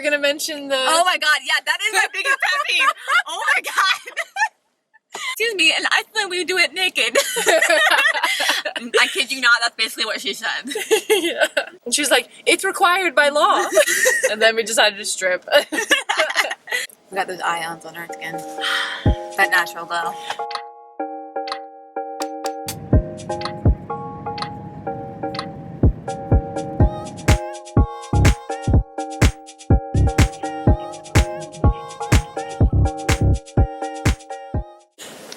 were gonna mention the... Oh my god, yeah, that is my biggest pet peeve. Oh my god. Excuse me, in Iceland we do it naked. I kid you not, that's basically what she said. Yeah. And she's like, it's required by law. And then we decided to strip. We got those ions on our skin. That natural glow.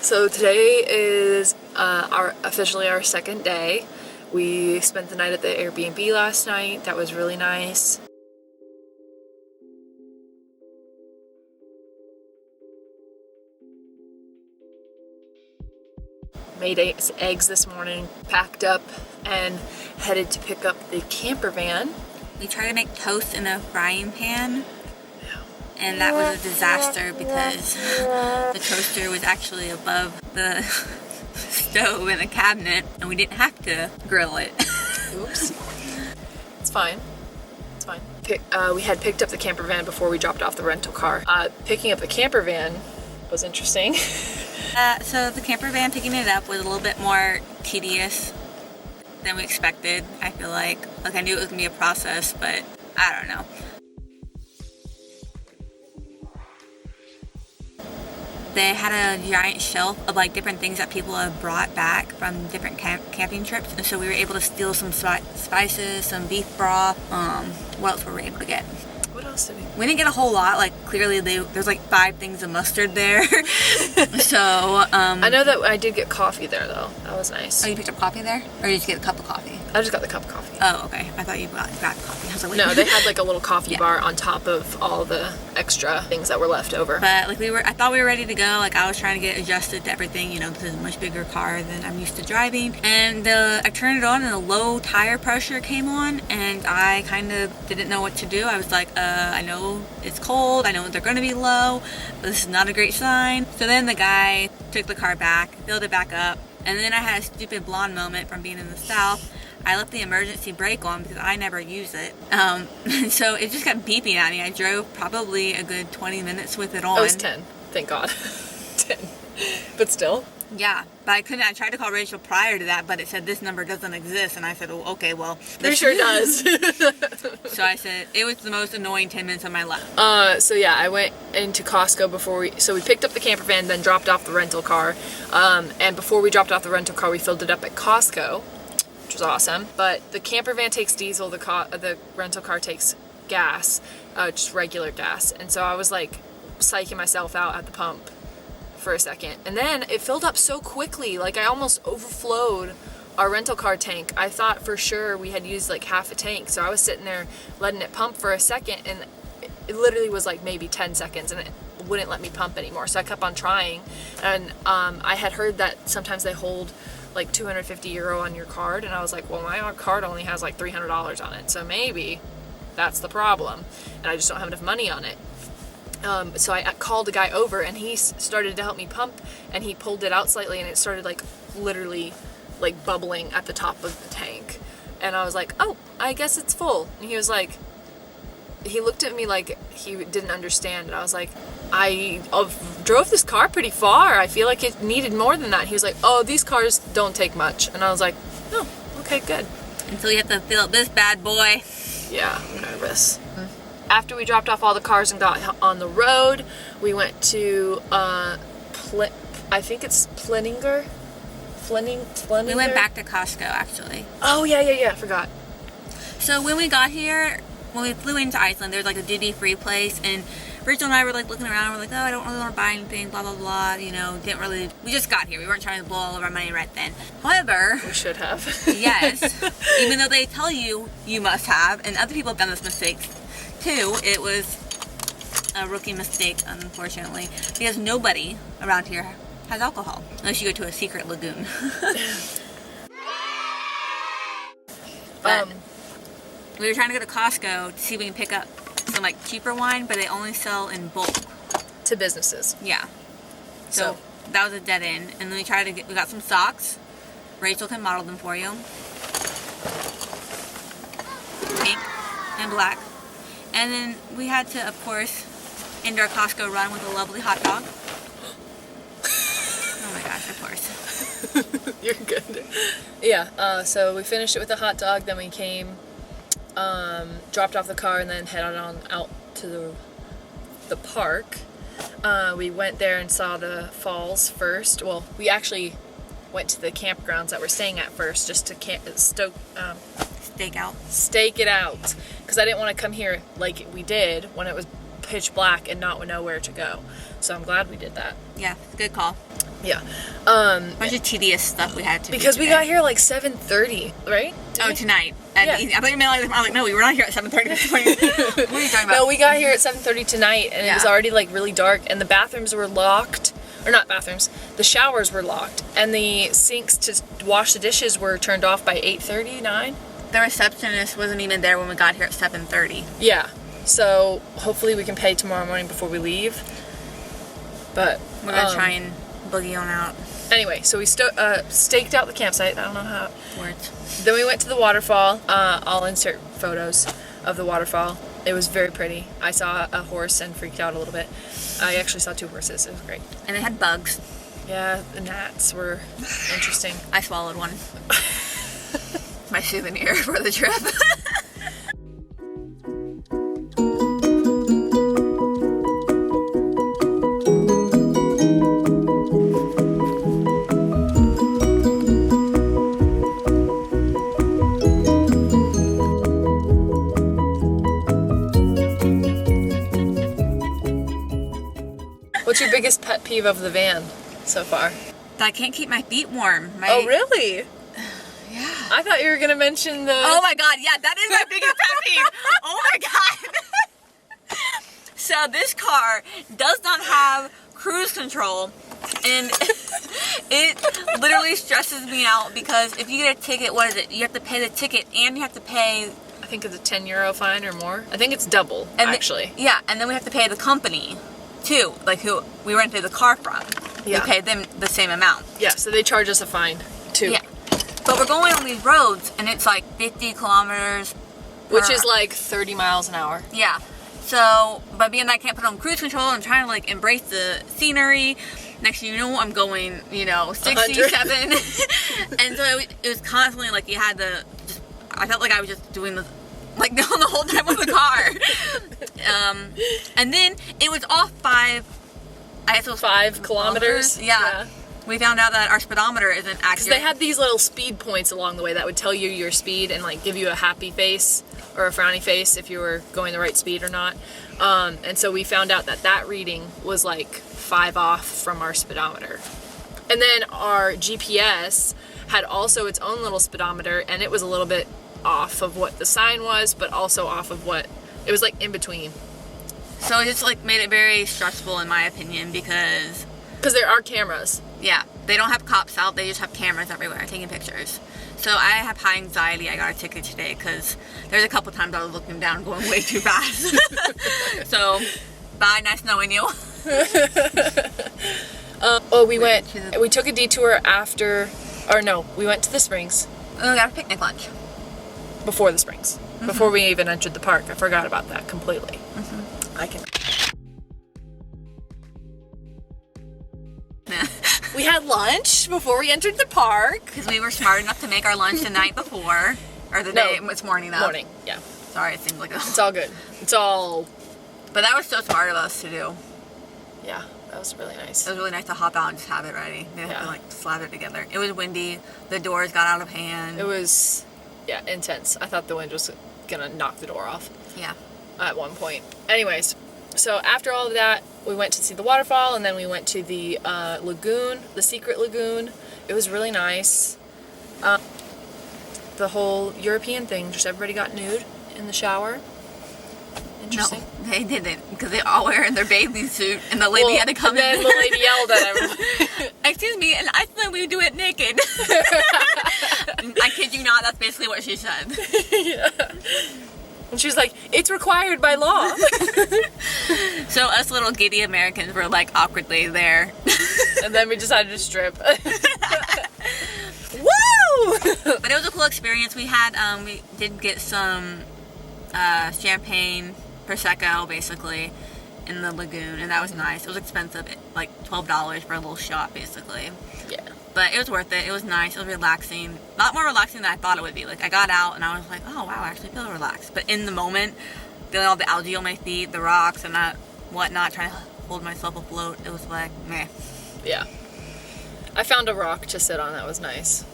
So today is officially our second day. We spent the night at the Airbnb last night. That was really nice. Made eggs this morning, packed up, and headed to pick up the camper van. We tried to make toast in a frying pan. And that was a disaster because the toaster was actually above the stove in the cabinet and we didn't have to grill it. Oops. It's fine. It's fine. We had picked up the camper van before we dropped off the rental car. Picking up the camper van was interesting. So the camper van, picking it up was a little bit more tedious than we expected. I feel like I knew it was gonna be a process, but I don't know. They had a giant shelf of like different things that people have brought back from different camping trips, and so we were able to steal some spices, some beef broth. What else were we able to get? What else did we? We didn't get a whole lot. Like clearly, there's like 5 things of mustard there. So I know that I did get coffee there though. That was nice. Oh, you picked up coffee there, or did you get a cup of coffee? I just got the cup of coffee. Oh, okay. I thought you got coffee. I was like, no, they had like a little coffee bar on top of all the extra things that were left over. But like I thought we were ready to go. Like I was trying to get adjusted to everything. You know, this is a much bigger car than I'm used to driving. And I turned it on, and the low tire pressure came on, and I kind of didn't know what to do. I was like, I know it's cold. I know they're going to be low, but this is not a great sign. So then the guy took the car back, filled it back up, and then I had a stupid blonde moment from being in the South. I left the emergency brake on because I never use it. And so it just kept beeping at me. I drove probably a good 20 minutes with it on. It was 10, thank God. 10. But still. Yeah, but I couldn't. I tried to call Rachel prior to that, but it said this number doesn't exist, and I said, oh, okay, well. It sure does. So I said, it was the most annoying 10 minutes of my life. So yeah, I went into Costco before we picked up the camper van, then dropped off the rental car. And before we dropped off the rental car, we filled it up at Costco, which was awesome. But the camper van takes diesel, the rental car takes gas, just regular gas. And so I was like psyching myself out at the pump for a second, and then it filled up so quickly, like I almost overflowed our rental car tank. I thought for sure we had used like half a tank, so I was sitting there letting it pump for a second, and it literally was like maybe 10 seconds and it wouldn't let me pump anymore, so I kept on trying. And I had heard that sometimes they hold like €250 on your card, and I was like, well, my card only has like $300 on it, so maybe that's the problem and I just don't have enough money on it. So I called a guy over, and he started to help me pump, and he pulled it out slightly, and it started like literally like bubbling at the top of the tank. And I was like, oh, I guess it's full. And he was like, he looked at me like he didn't understand, and I was like, I drove this car pretty far. I feel like it needed more than that. And he was like, oh, these cars don't take much. And I was like, oh, okay, good. Until you have to fill up this bad boy. Yeah, I'm nervous. After we dropped off all the cars and got on the road, we went to, I think it's Fleninger? We went back to Costco, actually. Oh, yeah, I forgot. So when we got here, when we flew into Iceland, there's like a duty-free place, and Rachel and I were like looking around, we're like, oh, I don't really want to buy anything, blah, blah, blah, you know, we just got here. We weren't trying to blow all of our money right then. However. We should have. Yes. Even though they tell you, you must have, and other people have done this mistake too, it was a rookie mistake, unfortunately, because nobody around here has alcohol, unless you go to a secret lagoon. But we were trying to go to Costco to see if we can pick up some like cheaper wine, but they only sell in bulk. To businesses. Yeah. So that was a dead end. And then we got some socks. Rachel can model them for you. Pink and black. And then we had to, of course, end our Costco run with a lovely hot dog. Oh my gosh, of course. You're good. Yeah, so we finished it with a hot dog, then we came, dropped off the car, and then headed on out to the park. We went there and saw the falls first. Well, we actually went to the campgrounds that we're staying at first, just to stake it out, because I didn't want to come here like we did when it was pitch black and not know where to go. So I'm glad we did that. Yeah, it's a good call. Yeah. Bunch of tedious stuff we had to do because today. we got here like 7:30, right? Tonight. Yeah. I thought you meant like, I was like, no, we were not here at 7:30 this morning. What are you talking about? No, we got here at 7:30 tonight, and it was already like really dark, and the bathrooms were locked. Or not bathrooms, the showers were locked, and the sinks to wash the dishes were turned off by 8:30, 9. The receptionist wasn't even there when we got here at 7:30. Yeah, so hopefully we can pay tomorrow morning before we leave. But we're gonna try and boogie on out. Anyway, so we staked out the campsite. I don't know how. Words. Then we went to the waterfall. I'll insert photos of the waterfall. It was very pretty. I saw a horse and freaked out a little bit. I actually saw 2 horses. It was great. And they had bugs. Yeah, the gnats were interesting. I swallowed one. My souvenir for the trip. What's your biggest pet peeve of the van so far? That I can't keep my feet warm. Oh, really? Yeah. I thought you were going to mention the... Oh my god, yeah, that is my biggest pet peeve. Oh my god. So this car does not have cruise control, and it literally stresses me out because if you get a ticket, what is it? You have to pay the ticket and you have to pay... I think it's a €10 fine or more. I think it's double, actually. Yeah, and then we have to pay the company too, like who we rented the car from. Yeah. We paid them the same amount. Yeah, so they charge us a fine too. Yeah. But we're going on these roads and it's like 50 kilometers. Which is like 30 miles an hour. Yeah. So, by being that I can't put on cruise control and trying to like embrace the scenery, next thing you know, I'm going, 67. And so it was constantly like you had to just, I felt like I was just doing the, like the whole time with the car. And then it was off 5 kilometers. Yeah. We found out that our speedometer isn't accurate. Because they had these little speed points along the way that would tell you your speed and like give you a happy face or a frowny face if you were going the right speed or not. And so we found out that reading was like 5 off from our speedometer. And then our GPS had also its own little speedometer, and it was a little bit off of what the sign was, but also off of what it was like in between. So it just like made it very stressful in my opinion because there are cameras. Yeah, they don't have cops out, they just have cameras everywhere taking pictures. So I have high anxiety. I got a ticket today because there's a couple times I was looking down going way too fast. So, bye, nice knowing you. We took a detour we went to the springs. Oh, we got a picnic lunch. Before the springs. Mm-hmm. Before we even entered the park. I forgot about that completely. Mm-hmm. I can... We had lunch before we entered the park. Because we were smart enough to make our lunch the night before. Or the day, it's morning though. Morning, yeah. Sorry, it seems like It's all good. It's all... But that was so smart of us to do. Yeah, that was really nice. It was really nice to hop out and just have it ready. They have to like slather it together. It was windy. The doors got out of hand. It was, intense. I thought the wind was gonna knock the door off. Yeah. At one point. Anyways, so after all of that, we went to see the waterfall, and then we went to the lagoon, the secret lagoon. It was really nice. The whole European thing, just everybody got nude in the shower. Interesting. No, they didn't, because they all wearing their bathing suit, and the lady had to come in. And then the lady yelled at everybody. Excuse me, and I thought we would do it naked. I kid you not, that's basically what she said. Yeah. And she was like, it's required by law. So us little giddy Americans were like awkwardly there. And then we decided to strip. Woo! But it was a cool experience. We had, we did get some champagne Prosecco, basically, in the lagoon, and that was nice. It was expensive, like $12 for a little shot, basically. Yeah. But it was worth it. It was nice. It was relaxing. A lot more relaxing than I thought it would be. Like, I got out, and I was like, oh, wow, I actually feel relaxed. But in the moment, feeling all the algae on my feet, the rocks, and that whatnot, trying to hold myself afloat, it was like, meh. Yeah. I found a rock to sit on that was nice.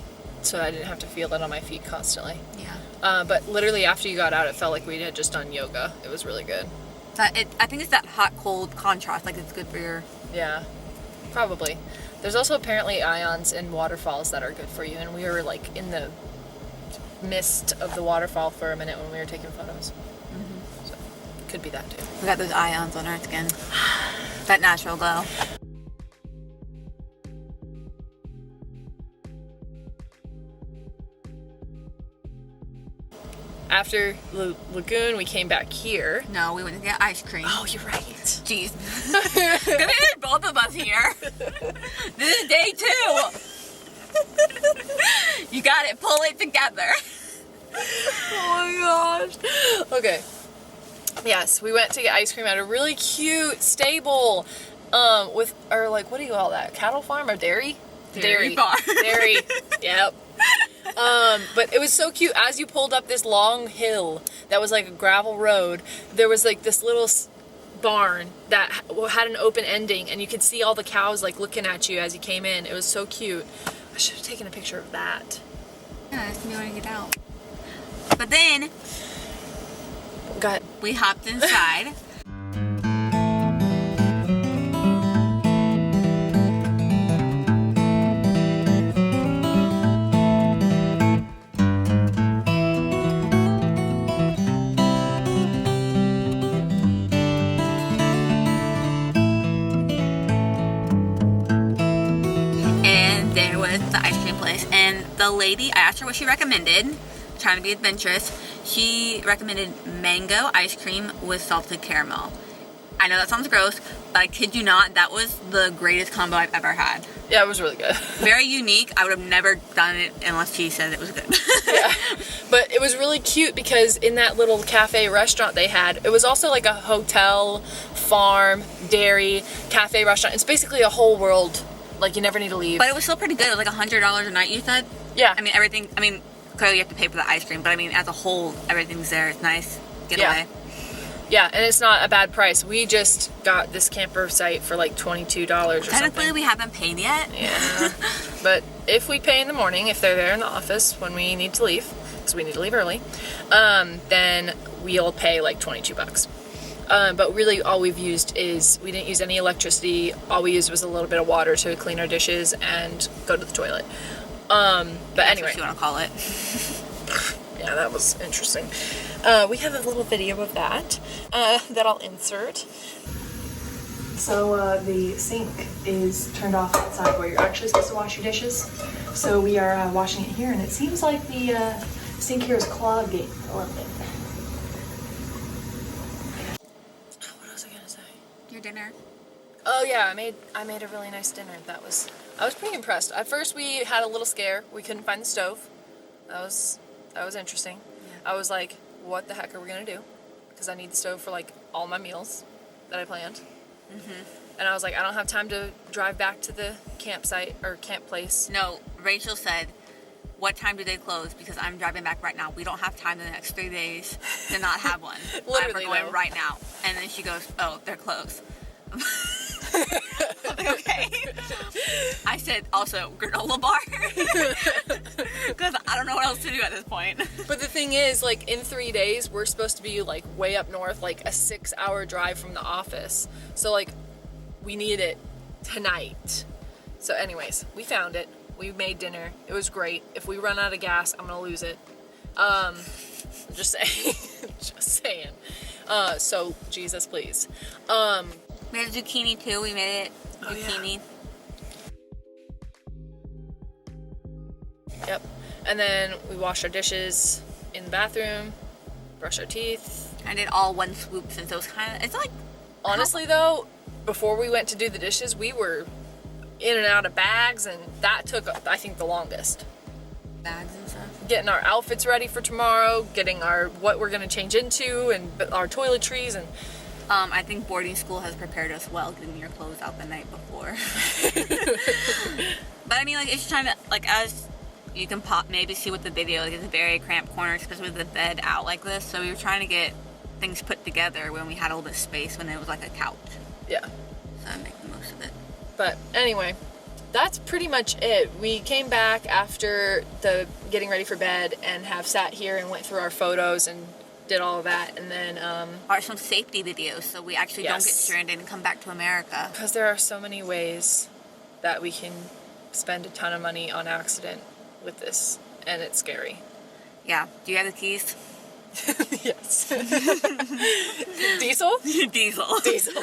So I didn't have to feel it on my feet constantly. Yeah. But literally after you got out, it felt like we had just done yoga. It was really good. I think it's that hot-cold contrast. Like, it's good for your... Yeah, probably. There's also apparently ions in waterfalls that are good for you. And we were like in the mist of the waterfall for a minute when we were taking photos. Mm-hmm. So could be that too. We got those ions on our skin. That natural glow. After the lagoon, we came back here. No, we went to get ice cream. Oh, you're right. Jeez. There's both of us here. This is day 2. You got it. Pull it together. Oh my gosh. Okay. Yes, we went to get ice cream at a really cute stable with our, like, what do you call that? Cattle farm or dairy? Dairy farm. Dairy. Yep. But it was so cute. As you pulled up this long hill that was like a gravel road, there was like this little barn that had an open ending, and you could see all the cows like looking at you as you came in. It was so cute. I should have taken a picture of that. Yeah, that's me wanting to get out. But then we hopped inside. The ice cream place, and the lady, I asked her what she recommended, trying to be adventurous. She recommended mango ice cream with salted caramel. I know that sounds gross, but I kid you not, that was the greatest combo I've ever had. Yeah, it was really good. Very unique. I would have never done it unless she said it was good. Yeah, but it was really cute because in that little cafe restaurant they had, it was also like a hotel, farm, dairy, cafe restaurant. It's basically a whole world. Like, you never need to leave. But it was still pretty good. It was like $100 a night, you said? Yeah. I mean, everything, clearly you have to pay for the ice cream, but I mean, as a whole, everything's there. It's nice. Getaway. Yeah, and it's not a bad price. We just got this camper site for like $22 or something. Technically, we haven't paid yet. Yeah. But if we pay in the morning, if they're there in the office when we need to leave, because we need to leave early, then we'll pay like $22. But really all we've used is, we didn't use any electricity. All we used was a little bit of water to clean our dishes and go to the toilet. But That's anyway. what you want to call it. Yeah, that was interesting. We have a little video of that that I'll insert. So the sink is turned off outside where you're actually supposed to wash your dishes. So we are washing it here, and it seems like the sink here is clogging a little bit. What was I gonna say? Your dinner. Oh yeah, I made a really nice dinner. I was pretty impressed. At first we had a little scare. We couldn't find the stove. That was interesting. Yeah. I was like, what the heck are we gonna do? Because I need the stove for like all my meals that I planned. Mm-hmm. And I was like, I don't have time to drive back to the campsite or camp place. No, Rachel said, what time do they close? Because I'm driving back right now. We don't have time in the next 3 days to not have one. Literally, we're going right now. And then she goes, oh, they're closed. Okay. I said, also, granola bar. Because I don't know what else to do at this point. But the thing is, like, in 3 days, we're supposed to be, like, way up north, like, a 6-hour drive from the office. So, like, we need it tonight. So, anyways, we found it. We made dinner. It was great. If we run out of gas, I'm gonna lose it. Just saying. Just saying. So, Jesus, please. We had a zucchini, too. We made it zucchini. Yeah. Yep. And then we washed our dishes in the bathroom, brushed our teeth. I did all one swoop since it was kind of, it's like... Honestly, though, before we went to do the dishes, we were in and out of bags, and that took, I think, the longest. bags and stuff. Getting our outfits ready for tomorrow, getting what we're gonna change into, and our toiletries, and I think boarding school has prepared us well, getting your clothes out the night before. But I mean, like, it's trying to, like, as you can maybe see with the video, like, it's a very cramped corner, especially with the bed out like this. So we were trying to get things put together when we had a little bit of space, when it was like a couch. yeah. So I make the most of it. But anyway, that's pretty much it. We came back after the getting ready for bed and have sat here and went through our photos and did all of that, and then Are some safety videos, so we actually don't get stranded and come back to America. because there are so many ways that we can spend a ton of money on accident with this, and it's scary. Yeah. Do you have the keys? Yes. Diesel? Diesel. Diesel.